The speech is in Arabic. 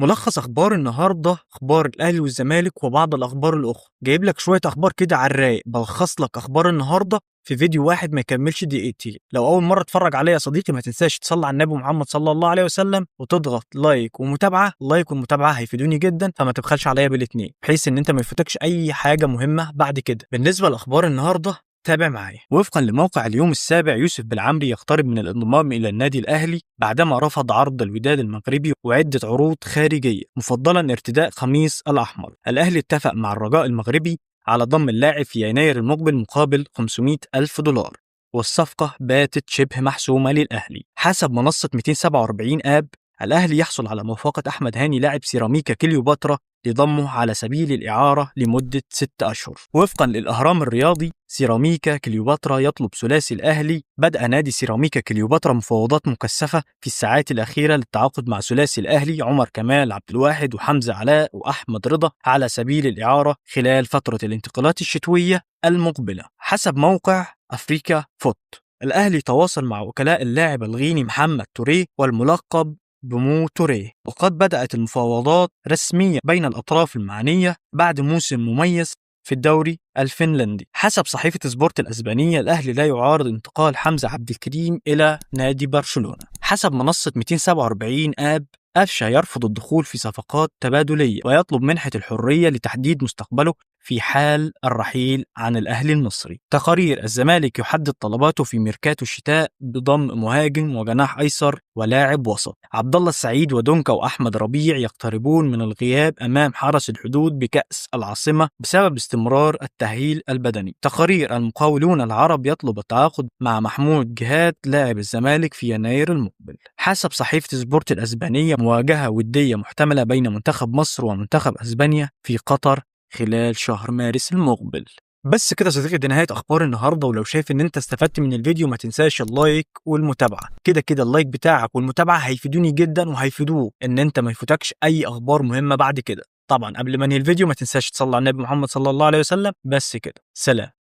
ملخص اخبار النهارده، اخبار الاهلي والزمالك وبعض الاخبار الاخرى. جايب لك شويه اخبار كده على الرايق، بلخص لك اخبار النهارده في فيديو واحد ما يكملش دقيقتين. لو اول مره تتفرج عليا يا صديقي، ما تنساش تصلي على النبي محمد صلى الله عليه وسلم وتضغط لايك ومتابعه. اللايك والمتابعه هيفيدوني جدا، فما تبخلش عليا بالاتنين بحيث ان انت ما يفوتكش اي حاجه مهمه بعد كده. بالنسبه لاخبار النهارده تابع معايا. وفقا لموقع اليوم السابع، يوسف بالعمري يقترب من الانضمام إلى النادي الأهلي بعدما رفض عرض الوداد المغربي وعدة عروض خارجية، مفضلا ارتداء قميص الأحمر. الأهلي اتفق مع الرجاء المغربي على ضم اللاعب في يناير المقبل مقابل 500 ألف دولار، والصفقة باتت شبه محسومة للأهلي. حسب منصة 247 آب، الأهلي يحصل على موافقة أحمد هاني لاعب سيراميكا كليوباترا لضمه على سبيل الإعارة لمدة 6 أشهر. وفقا للأهرام الرياضي، سيراميكا كليوباترا يطلب ثلاثي الأهلي. بدأ نادي سيراميكا كليوباترا مفاوضات مكثفة في الساعات الأخيرة للتعاقد مع ثلاثي الأهلي عمر كمال عبد الواحد وحمزة علاء وأحمد رضا على سبيل الإعارة خلال فترة الانتقالات الشتوية المقبلة. حسب موقع أفريكا فوت، الأهلي تواصل مع وكلاء اللاعب الغيني محمد توريه والملقب بمو توريه، وقد بدأت المفاوضات رسميا بين الأطراف المعنية بعد موسم مميز في الدوري الفنلندي. حسب صحيفة سبورت الأسبانية، الأهلي لا يعارض انتقال حمزة عبد الكريم إلى نادي برشلونة. حسب منصة 247 آب، أفشا يرفض الدخول في صفقات تبادلية ويطلب منحة الحرية لتحديد مستقبله في حال الرحيل عن الأهلي المصري. تقارير، الزمالك يحدد طلباته في ميركاتو الشتاء بضم مهاجم وجناح أيسر ولاعب وسط. عبد الله السعيد ودونكا وأحمد ربيع يقتربون من الغياب أمام حرس الحدود بكأس العاصمة بسبب استمرار التأهيل البدني. تقارير، المقاولون العرب يطلب التعاقد مع محمود جهاد لاعب الزمالك في يناير المقبل. حسب صحيفة سبورت الأسبانية، مواجهة ودية محتملة بين منتخب مصر ومنتخب أسبانيا في قطر خلال شهر مارس المقبل. بس كده صديقي، دي نهاية أخبار النهاردة. ولو شايف إن أنت استفدت من الفيديو، ما تنساش اللايك والمتابعة. كده اللايك بتاعك والمتابعة هيفيدوني جدا وهيفيدوه إن أنت ما يفوتكش أي أخبار مهمة بعد كده. طبعا قبل ما انهي الفيديو، ما تنساش تصلي على النبي محمد صلى الله عليه وسلم. بس كده، سلام.